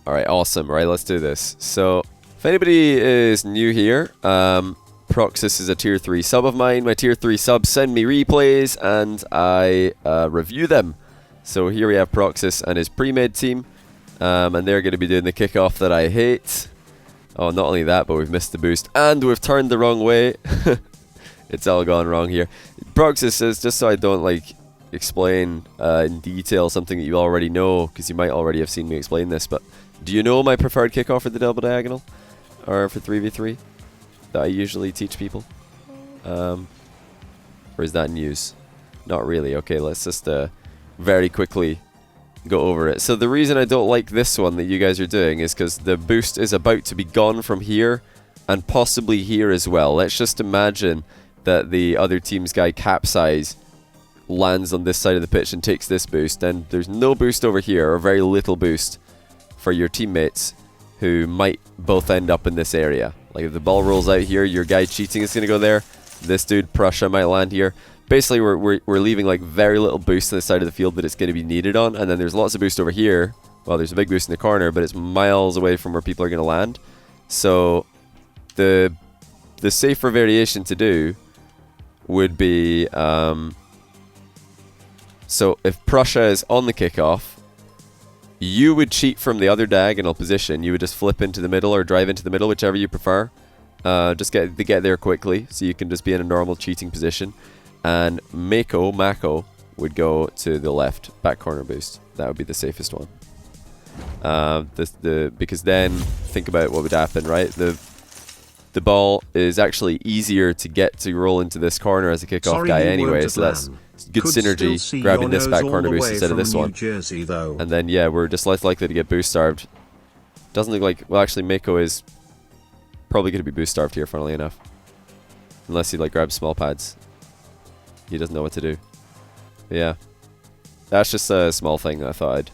Alright, awesome. Right, let's do this. So, if anybody is new here, Proxus is a tier 3 sub of mine. My tier 3 subs send me replays and I review them. So here we have Proxus and his pre-made team. And they're going to be doing the kickoff that I hate. Oh, not only that, but we've missed the boost. And we've turned the wrong way. It's all gone wrong here. Proxus says, just so I don't explain in detail something that you already know, because you might already have seen me explain this, but do you know my preferred kickoff for the double diagonal? Or for 3v3? That I usually teach people? Or is that news? Not really. Okay, let's just very quickly go over it. So the reason I don't like this one that you guys are doing is because the boost is about to be gone from here and possibly here as well. Let's just imagine that the other team's guy Capsize lands on this side of the pitch and takes this boost, and there's no boost over here, or very little boost for your teammates who might both end up in this area. Like if the ball rolls out here, your guy cheating is going to go there. This dude, Prussia, might land here. Basically, we're leaving like very little boost on the side of the field that it's going to be needed on, and then there's lots of boost over here. Well, there's a big boost in the corner, but it's miles away from where people are going to land. So the safer variation to do would be so if Prussia is on the kickoff, you would cheat from the other diagonal position. You would just flip into the middle or drive into the middle, whichever you prefer. Just get there quickly, so you can just be in a normal cheating position. And Mako would go to the left back corner boost. That would be the safest one. Because then think about what would happen, right? The ball is actually easier to get to roll into this corner as a kickoff guy anyway, so that's good synergy, grabbing this back corner boost instead of this one. Jersey, and then yeah, we're just less likely to get boost starved. Doesn't look like, well actually Mako is probably going to be boost starved here, funnily enough. Unless he grabs small pads. He doesn't know what to do. But yeah, that's just a small thing that I thought I'd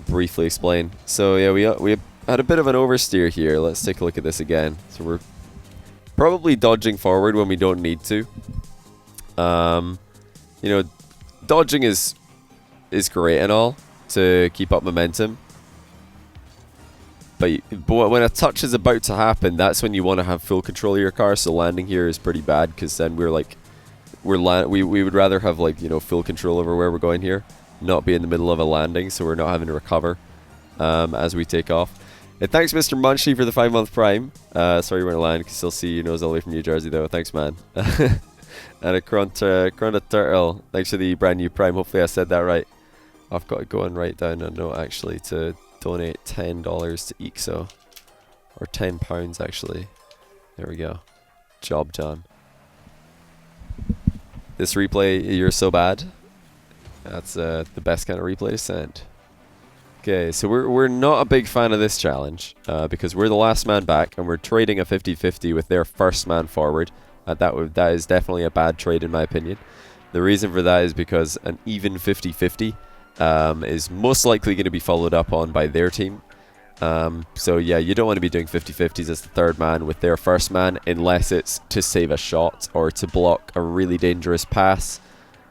briefly explain. So yeah, we had a bit of an oversteer here. Let's take a look at this again. So we're probably dodging forward when we don't need to. You know, dodging is great and all to keep up momentum. But when a touch is about to happen, that's when you want to have full control of your car. So landing here is pretty bad, because then we would rather have full control over where we're going here, not be in the middle of a landing, so we're not having to recover as we take off. And thanks, Mr. Munchie, for the 5-month prime. Sorry you weren't land. Can still see your nose all the way from New Jersey though. Thanks, man. And a Cronta Turtle, thanks for the brand new prime. Hopefully I said that right. I've got to go and write down a note actually to donate $10 to EXO, or £10 actually. There we go. Job done. This replay, you're so bad. That's the best kind of replay to send. Okay, so we're not a big fan of this challenge because we're the last man back and we're trading a 50-50 with their first man forward. That is definitely a bad trade in my opinion. The reason for that is because an even 50-50 is most likely going to be followed up on by their team. So yeah, you don't want to be doing 50-50s as the third man with their first man unless it's to save a shot or to block a really dangerous pass.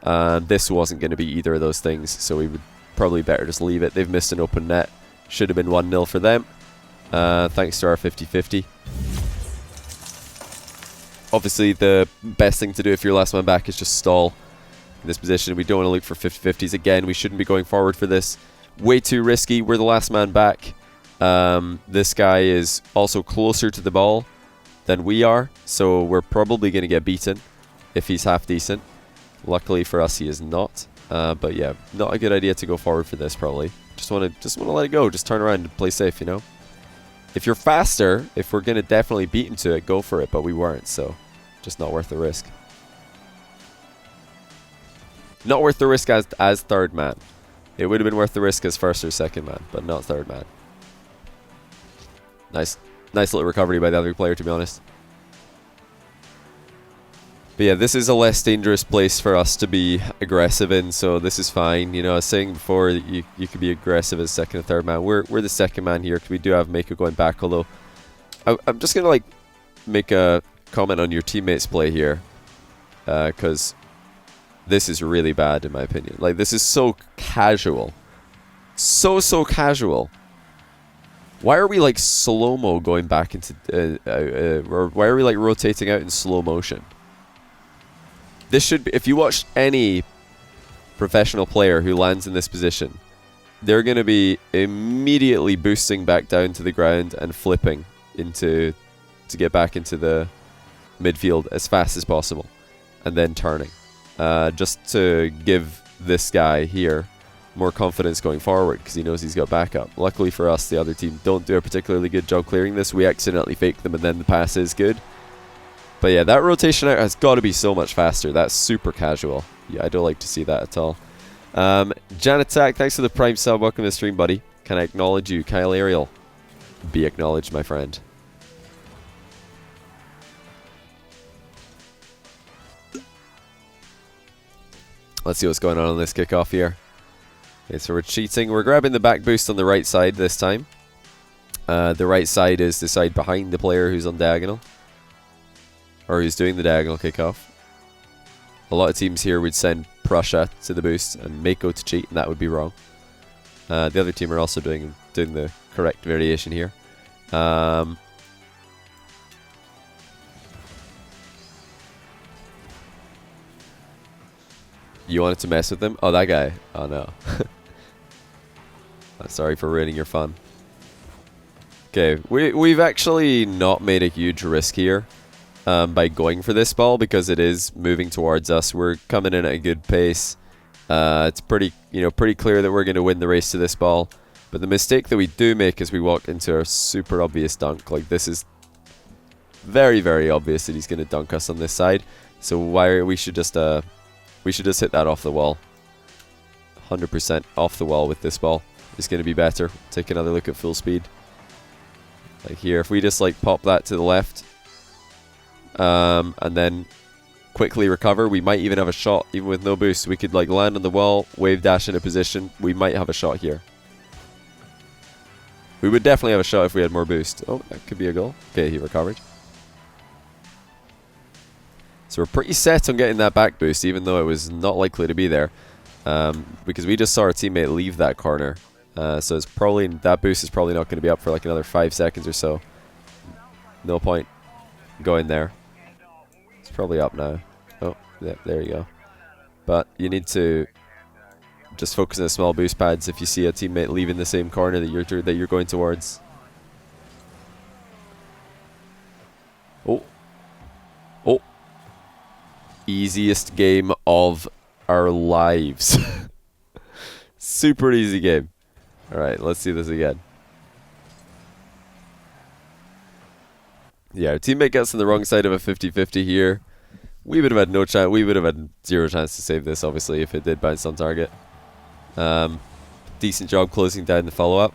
This wasn't going to be either of those things, so we would probably better just leave it. They've missed an open net. Should have been 1-0 for them. Thanks to our 50-50. Obviously, the best thing to do if you're last man back is just stall in this position. We don't want to look for 50-50s again. We shouldn't be going forward for this. Way too risky. We're the last man back. This guy is also closer to the ball than we are, so we're probably going to get beaten if he's half decent. Luckily for us, he is not. But yeah, not a good idea to go forward for this probably. Just want to let it go. Just turn around and play safe, you know. If you're faster, if we're going to definitely beat into it, go for it, but we weren't, so just not worth the risk. Not worth the risk as third man. It would have been worth the risk as first or second man, but not third man. Nice little recovery by the other player, to be honest. But yeah, this is a less dangerous place for us to be aggressive in, so this is fine. You know, I was saying before that you could be aggressive as second and third man. We're the second man here, because we do have Mako going back, although I'm just going to make a comment on your teammates' play here, because this is really bad in my opinion. This is so casual. So casual. Why are we like slow-mo going back into... or why are we like rotating out in slow motion? This should be... If you watch any professional player who lands in this position, they're going to be immediately boosting back down to the ground and flipping into... to get back into the midfield as fast as possible. And then turning. Just to give this guy here more confidence going forward, because he knows he's got backup. Luckily for us, the other team don't do a particularly good job clearing this. We accidentally fake them and then the pass is good. But yeah, that rotation out has got to be so much faster. That's super casual. Yeah, I don't like to see that at all. Jan Attack, thanks for the Prime sub. Welcome to the stream, buddy. Can I acknowledge you? Kyle Ariel. Be acknowledged, my friend. Let's see what's going on this kickoff here. Okay, so we're cheating. We're grabbing the back boost on the right side this time. The right side is the side behind the player who's on diagonal. Or who's doing the diagonal kickoff. A lot of teams here would send Prussia to the boost and Mako to cheat, and that would be wrong. The other team are also doing the correct variation here. You wanted to mess with them? Oh, that guy. Oh, no. Sorry for ruining your fun. Okay, we've actually not made a huge risk here by going for this ball because it is moving towards us. We're coming in at a good pace. It's pretty clear that we're going to win the race to this ball. But the mistake that we do make is we walk into a super obvious dunk. Like, this is very, very obvious that he's going to dunk us on this side. So we should just hit that off the wall. 100% off the wall with this ball is going to be better. Take another look at full speed. Like here, if we just like pop that to the left and then quickly recover, we might even have a shot even with no boost. We could like land on the wall, wave dash into position. We might have a shot here. We would definitely have a shot if we had more boost. Oh, that could be a goal. Okay, he recovered. So we're pretty set on getting that back boost, even though it was not likely to be there, because we just saw our teammate leave that corner. So it's probably that boost is probably not going to be up for like another 5 seconds or so. No point going there. It's probably up now. Oh, yeah, there you go. But you need to just focus on the small boost pads if you see a teammate leaving the same corner that you're going towards. Oh. Oh. Easiest game of our lives. Super easy game. Alright, let's see this again. Yeah, our teammate gets on the wrong side of a 50-50 here. We would have had no chance. We would have had zero chance to save this, obviously, if it did bounce on target. Decent job closing down the follow-up.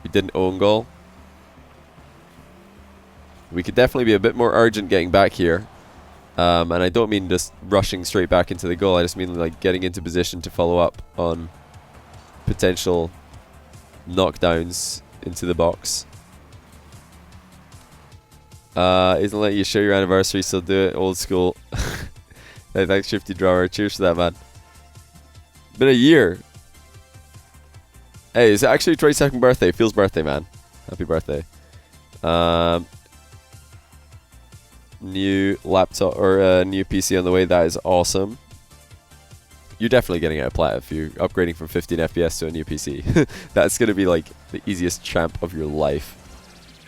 We didn't own goal. We could definitely be a bit more urgent getting back here. And I don't mean just rushing straight back into the goal. I just mean like getting into position to follow up on potential knockdowns into the box. Isn't letting you share your anniversary, so do it. Old school. Hey, thanks, Shifty Drawer. Cheers to that, man. Been a year. Hey, it's actually Troy's second birthday. Feels birthday, man. Happy birthday. New laptop or new PC on the way. That is awesome. You're definitely getting out of plat if you're upgrading from 15 FPS to a new PC. That's going to be like the easiest champ of your life.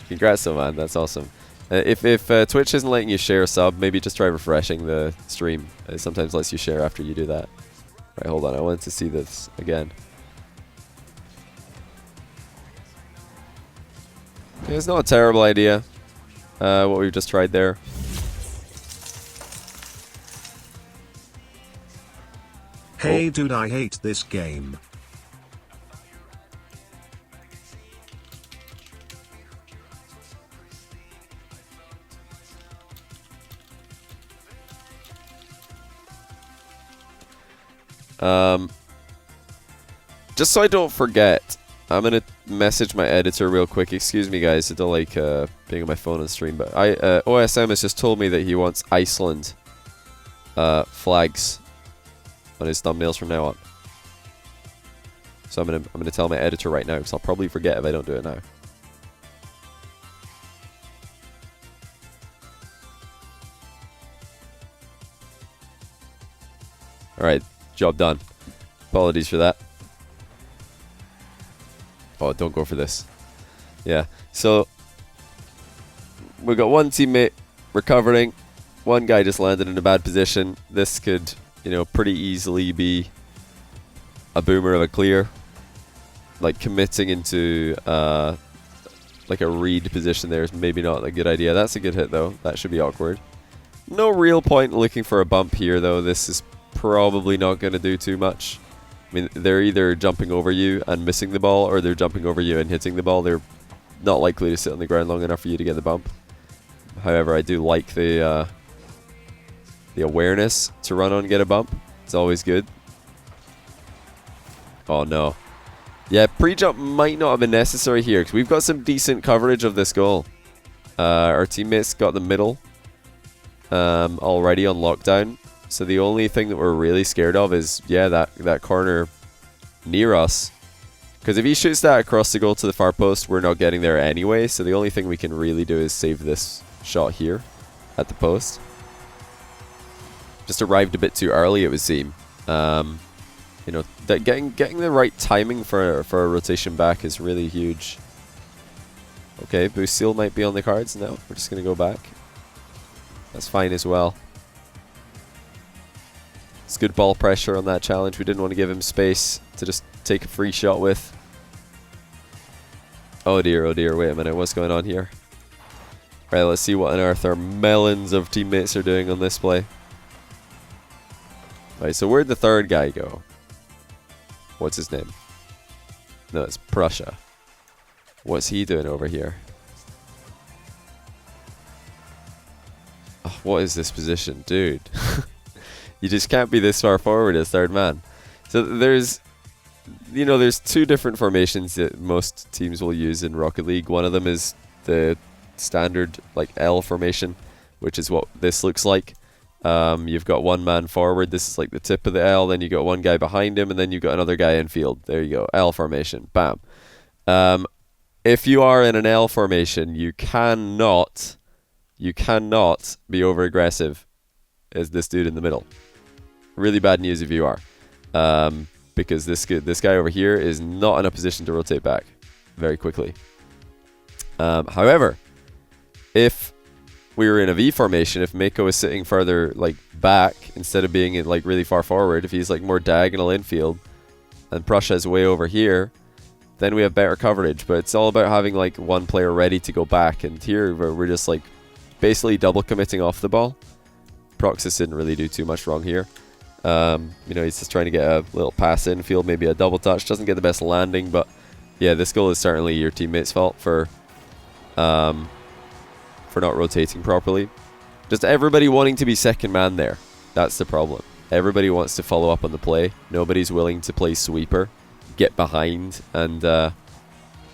Congrats, though, man. That's awesome. If Twitch isn't letting you share a sub, maybe just try refreshing the stream. It sometimes lets you share after you do that. Right, hold on. I wanted to see this again. Okay, it's not a terrible idea. What we've just tried there. Hey dude, I hate this game. Just so I don't forget, I'm gonna message my editor real quick. Excuse me, guys. I don't like being on my phone on stream, but OSM has just told me that he wants Iceland flags on his thumbnails from now on. So I'm gonna tell my editor right now, because I'll probably forget if I don't do it now. Alright, job done. Apologies for that. Oh, don't go for this. Yeah, so we got one teammate recovering. One guy just landed in a bad position. This could, you know, pretty easily be a boomer of a clear. Like committing into like a read position there is maybe not a good idea. That's a good hit though. That should be awkward. No real point looking for a bump here though. This is probably not going to do too much. I mean, they're either jumping over you and missing the ball, or they're jumping over you and hitting the ball. They're not likely to sit on the ground long enough for you to get the bump. However, I do like the awareness to run on and get a bump. It's always good. Oh no. Yeah, pre-jump might not have been necessary here because we've got some decent coverage of this goal. Our teammates got the middle already on lockdown. So the only thing that we're really scared of is, yeah, that corner near us. Because if he shoots that across the goal to the far post, we're not getting there anyway. So the only thing we can really do is save this shot here at the post. Just arrived a bit too early, it would seem. You know, that getting the right timing for a rotation back is really huge. Okay, boost seal might be on the cards. No, we're just going to go back. That's fine as well. It's good ball pressure on that challenge. We didn't want to give him space to just take a free shot with. Oh dear, wait a minute, what's going on here? Right, let's see what on earth our melons of teammates are doing on this play. Right, so where'd the third guy go? What's his name? No, it's Prussia. What's he doing over here? Oh, what is this position? Dude. You just can't be this far forward as third man. So there's two different formations that most teams will use in Rocket League. One of them is the standard like L formation, which is what this looks like. You've got one man forward. This is like the tip of the L. Then you got one guy behind him, and then you got another guy in field. There you go, L formation. Bam. If you are in an L formation, you cannot be over aggressive as this dude in the middle. Really bad news if you are, because this guy over here is not in a position to rotate back very quickly. However, if we were in a V formation, if Mako is sitting further like back instead of being in, like really far forward, if he's like more diagonal infield, and Prussia is way over here, then we have better coverage. But it's all about having like one player ready to go back, and here we're just like basically double committing off the ball. Proxus didn't really do too much wrong here. You know, he's just trying to get a little pass infield, maybe a double touch. Doesn't get the best landing, but yeah, this goal is certainly your teammate's fault for not rotating properly. Just everybody wanting to be second man there. That's the problem. Everybody wants to follow up on the play. Nobody's willing to play sweeper, get behind, and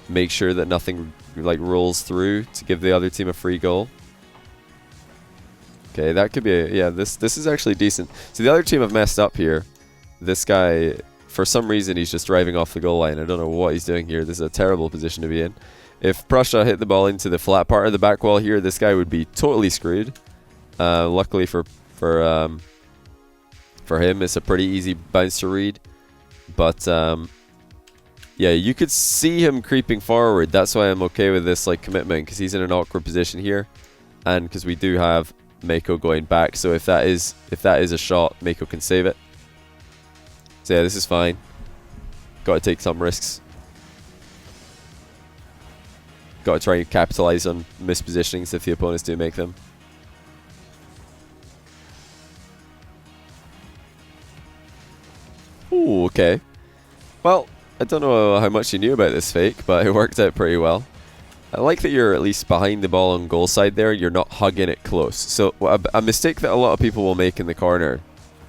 make sure that nothing like rolls through to give the other team a free goal. Okay, that could be yeah, this is actually decent. So the other team have messed up here. This guy, for some reason, he's just driving off the goal line. I don't know what he's doing here. This is a terrible position to be in. If Prussia hit the ball into the flat part of the back wall here, this guy would be totally screwed. Luckily for him, it's a pretty easy bounce to read. But yeah, you could see him creeping forward. That's why I'm okay with this like commitment, because he's in an awkward position here, and because we do have Mako going back. So if that is a shot, Mako can save it. So yeah, this is fine. Got to take some risks. Got to try and capitalize on mispositionings if the opponents do make them. Ooh, okay. Well, I don't know how much you knew about this fake, but it worked out pretty well. I like that you're at least behind the ball on goal side there. You're not hugging it close. So a mistake that a lot of people will make in the corner,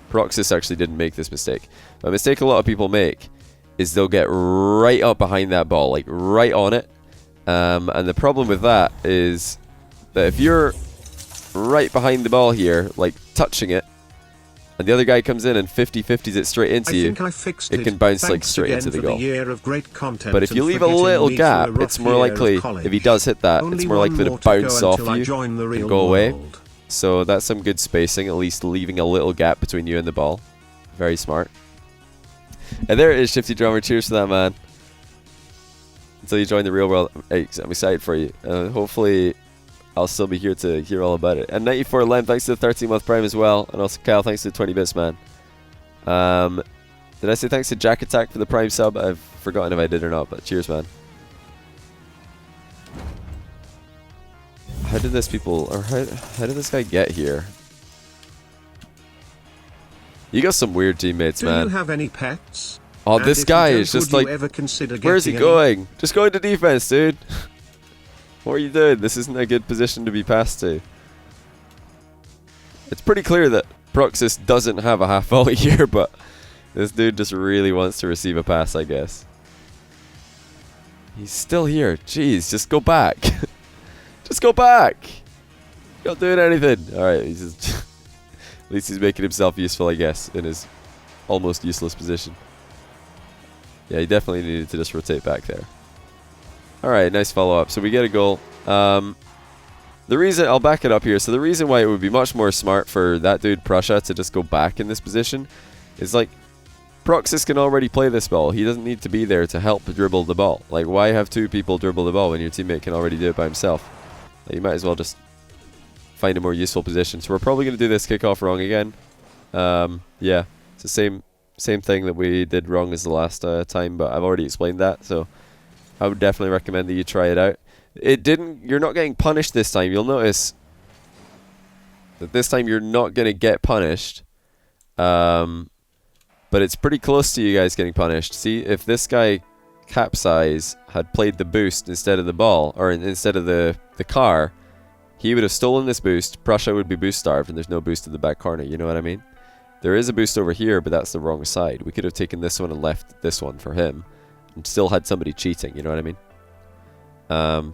Proxus actually didn't make this mistake. A mistake a lot of people make is they'll get right up behind that ball, like right on it. And the problem with that is that if you're right behind the ball here, like touching it, and the other guy comes in and 50-50s it straight into you, it can bounce like straight into the goal. But if you leave a little gap, it's more likely, if he does hit that, it's more likely to bounce off you and go away. So that's some good spacing, at least leaving a little gap between you and the ball. Very smart. And there it is, Shifty Drummer. Cheers for that, man. Until you join the real world, hey, I'm excited for you. Hopefully, I'll still be here to hear all about it. And 94 Lem, thanks to the 13-month Prime as well. And also Kyle, thanks to the 20 bits, man. Did I say thanks to Jack Attack for the Prime sub? I've forgotten if I did or not, but cheers, man. How did this how did this guy get here? You got some weird teammates, man. Do you have any pets? Oh, And this if guy you is don't, just would like, you ever consider where's he getting any? going? Just go into defense, dude. What are you doing? This isn't a good position to be passed to. It's pretty clear that Proxus doesn't have a half volley here, but this dude just really wants to receive a pass, I guess. He's still here. Jeez, just go back. Just go back. You're not doing anything. Alright, he's just at least he's making himself useful, I guess, in his almost useless position. Yeah, he definitely needed to just rotate back there. Alright, nice follow-up. So we get a goal. The reason, I'll back it up here. So the reason why it would be much more smart for that dude, Prussia, to just go back in this position is like, Proxus can already play this ball. He doesn't need to be there to help dribble the ball. Like, why have two people dribble the ball when your teammate can already do it by himself? Like, you might as well just find a more useful position. So we're probably going to do this kickoff wrong again. Yeah, it's the same thing that we did wrong as the last time, but I've already explained that, so I would definitely recommend that you try it out. You're not getting punished this time. You'll notice that this time you're not going to get punished. But it's pretty close to you guys getting punished. See, if this guy Capsize had played the boost instead of the ball, or instead of the car, he would have stolen this boost. Prussia would be boost starved, and there's no boost in the back corner. You know what I mean? There is a boost over here, but that's the wrong side. We could have taken this one and left this one for him, and still had somebody cheating. You know what I mean?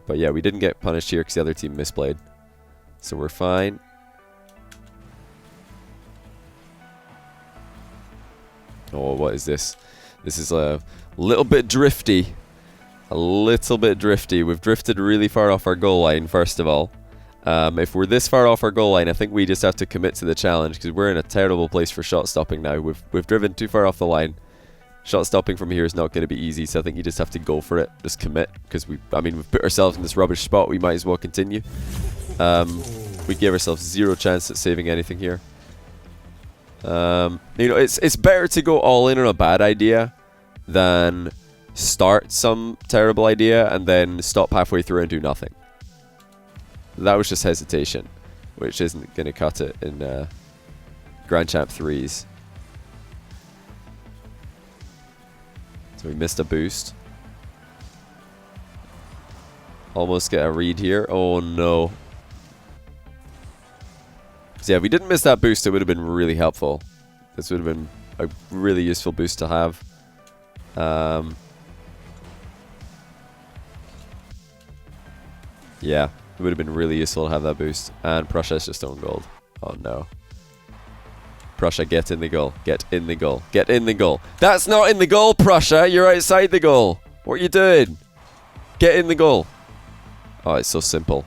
But yeah, we didn't get punished here because the other team misplayed, so we're fine. Oh, what is this? This is a little bit drifty. A little bit drifty. We've drifted really far off our goal line, first of all. If we're this far off our goal line, I think we just have to commit to the challenge because we're in a terrible place for shot stopping now. We've driven too far off the line. Shot stopping from here is not going to be easy, so I think you just have to go for it. Just commit, because we've put ourselves in this rubbish spot. We might as well continue. We gave ourselves zero chance at saving anything here. You know, it's better to go all in on a bad idea than start some terrible idea and then stop halfway through and do nothing. That was just hesitation, which isn't going to cut it in Grand Champ 3s. So we missed a boost. Almost get a read here. Oh no. So yeah, if we didn't miss that boost, it would have been really helpful. This would have been a really useful boost to have. Yeah, it would have been really useful to have that boost. And Prussia's just own gold. Oh no. Prussia, get in the goal. Get in the goal. Get in the goal. That's not in the goal, Prussia. You're outside the goal. What are you doing? Get in the goal. Oh, it's so simple.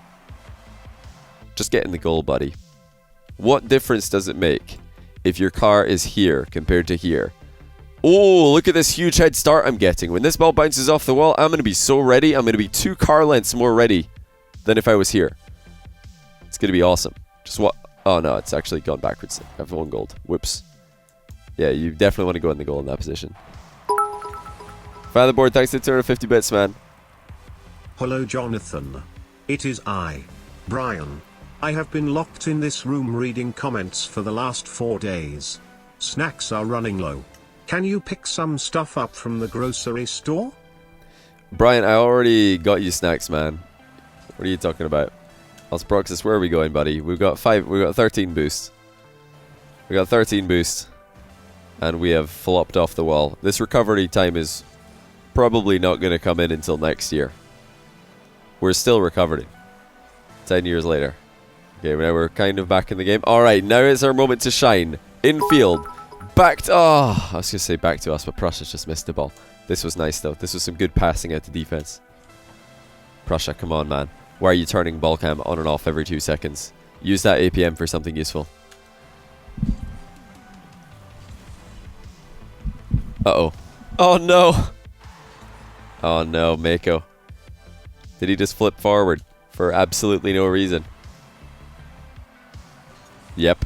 Just get in the goal, buddy. What difference does it make if your car is here compared to here? Oh, look at this huge head start I'm getting. When this ball bounces off the wall, I'm going to be so ready. I'm going to be 2 car lengths more ready than if I was here. It's going to be awesome. Just what? Oh no, it's actually gone backwards. I've won gold. Whoops. Yeah, you definitely want to go in the goal in that position. Fatherboard, thanks to 250 bits, man. Hello, Jonathan. It is I, Brian. I have been locked in this room reading comments for the last 4 days. Snacks are running low. Can you pick some stuff up from the grocery store? Brian, I already got you snacks, man. What are you talking about? Proxus, where are we going, buddy? We've got 13 boosts. We got 13 boosts. And we have flopped off the wall. This recovery time is probably not going to come in until next year. We're still recovering. 10 years later. Okay, now we're kind of back in the game. Alright, now is our moment to shine. Infield. Back to... Oh, I was going to say back to us, but Prussia's just missed the ball. This was nice, though. This was some good passing out to defense. Prussia, come on, man. Why are you turning ball cam on and off every 2 seconds? Use that APM for something useful. Uh-oh. Oh, no. Oh, no, Mako. Did he just flip forward for absolutely no reason? Yep.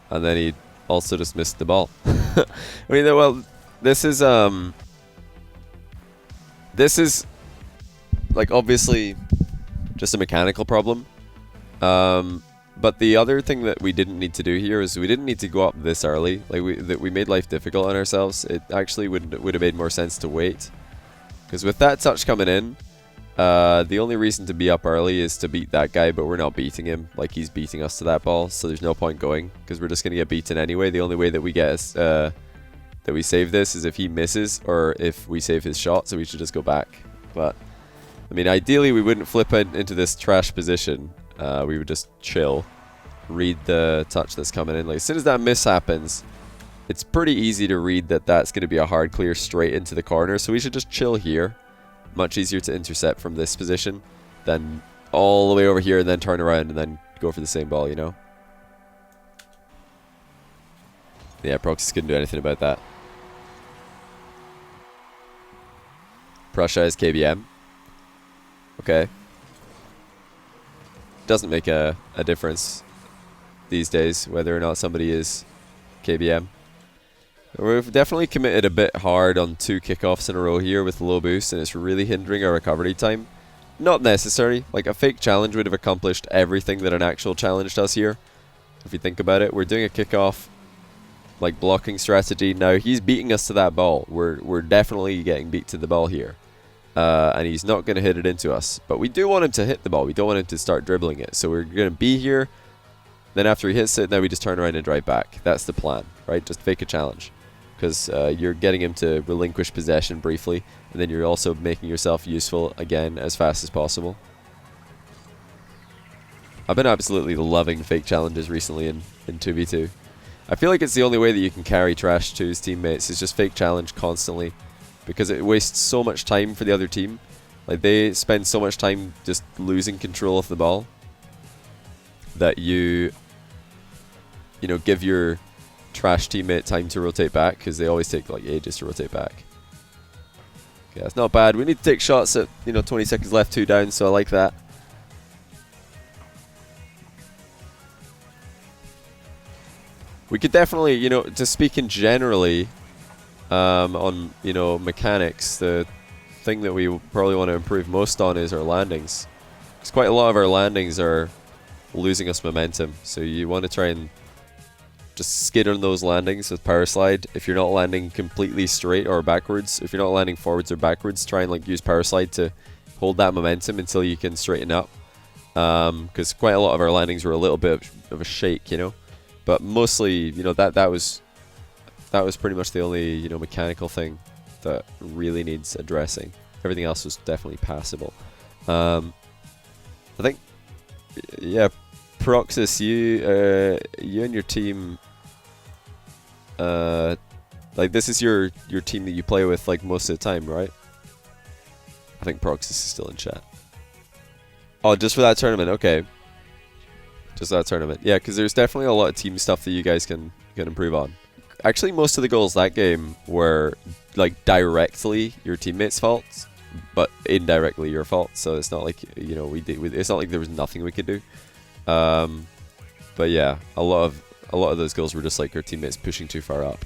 And then he also just missed the ball. I mean, well, this is like obviously just a mechanical problem. But the other thing that we didn't need to do here is we didn't need to go up this early. Like we made life difficult on ourselves. It actually would have made more sense to wait, because with that touch coming in, the only reason to be up early is to beat that guy, but we're not beating him. Like, he's beating us to that ball, so there's no point going, because we're just gonna get beaten anyway. The only way that we get that we save this is if he misses or if we save his shot. So we should just go back. But I mean, ideally we wouldn't flip into this trash position. We would just chill, read the touch that's coming in. Like, as soon as that miss happens, it's pretty easy to read that that's going to be a hard clear straight into the corner. So we should just chill here. Much easier to intercept from this position than all the way over here and then turn around and then go for the same ball, you know? Yeah, Proxys couldn't do anything about that. Prussia is KBM. Okay. Doesn't make a difference these days whether or not somebody is KBM. We've definitely committed a bit hard on 2 kickoffs in a row here with low boost, and it's really hindering our recovery time. Not necessary. Like, a fake challenge would have accomplished everything that an actual challenge does here. If you think about it, we're doing a kickoff, like, blocking strategy. Now, he's beating us to that ball. We're definitely getting beat to the ball here. And he's not going to hit it into us. But we do want him to hit the ball. We don't want him to start dribbling it. So we're going to be here. Then after he hits it, now we just turn around and drive back. That's the plan, right? Just fake a challenge. Because you're getting him to relinquish possession briefly, and then you're also making yourself useful again as fast as possible. I've been absolutely loving fake challenges recently in 2v2. I feel like it's the only way that you can carry Trash to his teammates, is just fake challenge constantly, because it wastes so much time for the other team. Like, they spend so much time just losing control of the ball that you know, give your Trash teammate time to rotate back, because they always take like ages to rotate back. Okay, that's not bad. We need to take shots at, you know, 20 seconds left, 2 down, so I like that. We could definitely, you know, just speaking generally on, you know, mechanics, the thing that we probably want to improve most on is our landings. Because quite a lot of our landings are losing us momentum, so you want to try and just skid on those landings with power slide. If you're not landing completely straight or backwards, if you're not landing forwards or backwards, try and like use power slide to hold that momentum until you can straighten up. Because quite a lot of our landings were a little bit of a shake, you know. But mostly, you know, that was pretty much the only, you know, mechanical thing that really needs addressing. Everything else was definitely passable. I think, yeah, Proxys, you and your team, like, this is your team that you play with like most of the time, right? I think Proxys is still in chat. Oh, just for that tournament, okay. Just that tournament, yeah, because there's definitely a lot of team stuff that you guys can improve on. Actually, most of the goals that game were like directly your teammates' faults, but indirectly your fault. So it's not like, you know, it's not like there was nothing we could do. But yeah, a lot of those goals were just like our teammates pushing too far up.